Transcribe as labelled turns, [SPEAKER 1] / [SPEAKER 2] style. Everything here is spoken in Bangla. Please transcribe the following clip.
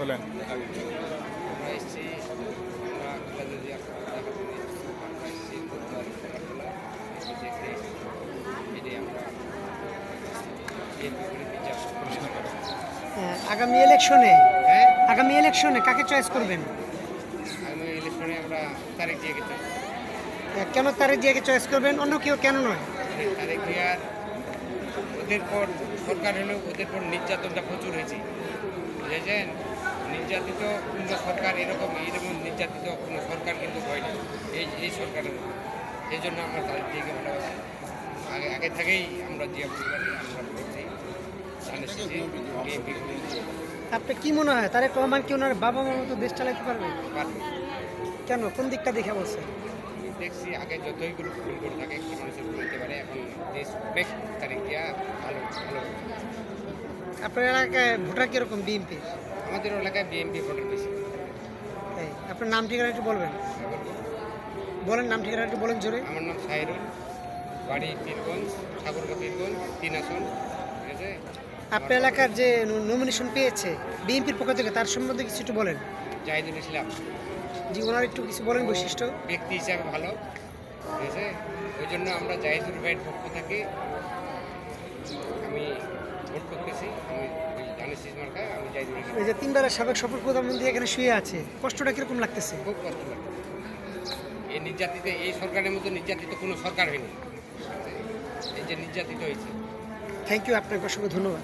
[SPEAKER 1] হলেন?
[SPEAKER 2] আমরা এসেছি, আমরা খালেদা আমরা এসেছি ফুটবল খেলাধুলা দেখতে এসেছি। এটাই আমরা বিএনপি করে বিচার।
[SPEAKER 3] আগামী
[SPEAKER 2] হ্যাঁ,
[SPEAKER 3] ইলেকশনে কাকে চয়েস করবেন?
[SPEAKER 2] আগামী ইলেকশনে আমরা তারেক জিয়াকে চাই।
[SPEAKER 3] কেন তারেক জিয়াকে চয়েস করবেন, অন্য কেউ কেন নয়?
[SPEAKER 2] তারেক জিয়ার ওদের পর সরকার হলেও ওদের পর নির্যাতনটা প্রচুর হয়েছে, বুঝেছেন? নির্যাতিত কোনো সরকার এইরকম নির্যাতিত কোনো সরকার কিন্তু হয়নি এই সরকারের। এই জন্য আমরা তারেক জিয়াকে ভালোবাসি। আগে থেকেই আমরা জিয়া পরিবারে আমরা করছি বিএনপি
[SPEAKER 3] আপনি কি মনে হয় তারেক রহমান কি ওনার বাবা মার মতো দেশ চালাতে পারবে?
[SPEAKER 2] পারবে।
[SPEAKER 3] কেন, কোন দিকটা দেখে বলছে?
[SPEAKER 2] দেখছি আগে যতই গুলো ভুল করে থাকে একটা মানুষের বলতে পারে, এখন দেশ বেশ তারিখ দিয়া ভালো ভালো।
[SPEAKER 3] আপনার এলাকায় ভোটার কিরকম বিএনপি?
[SPEAKER 2] আমাদের এলাকায় বিএনপি ভোটের বেশি।
[SPEAKER 3] আপনার নাম ঠিকানা একটু বলবেন? বলেন, নাম ঠিকানা একটু বলেন জোরে।
[SPEAKER 2] আমার নাম সাইরুল, বাড়ি পীরগঞ্জ, ঠাকুরগা পীরগঞ্জ, 3 আসন। ঠিক আছে।
[SPEAKER 3] আপনার এলাকার যে নমিনেশন পেয়েছে বিএনপির পক্ষ থেকে, তার সম্বন্ধে কিছু একটু বলেন।
[SPEAKER 2] জাহিদুল ইসলাম
[SPEAKER 3] জি, ওনার একটু কিছু বলেন বৈশিষ্ট্য।
[SPEAKER 2] ব্যক্তি হিসাবে ভালো, ঠিক আছে। ওই জন্য আমরা জাহিদুল ভাইয়ের পক্ষ থেকে আমি ভোট করতেছি। আমি ওই জানিস মার্কায় আমি জাহিদুল
[SPEAKER 3] এই যে 3 বারের সাবেক সফল প্রধানমন্ত্রী এখানে শুয়ে আছে, কষ্টটা কিরকম লাগতেছে?
[SPEAKER 2] খুব কষ্ট লাগে। এই নির্যাতিত, এই সরকারের মতো নির্যাতিত কোনো সরকার হয়নি। এই যে নির্যাতিত হয়েছে।
[SPEAKER 3] থ্যাংক ইউ, আপনাকে অসংখ্য ধন্যবাদ।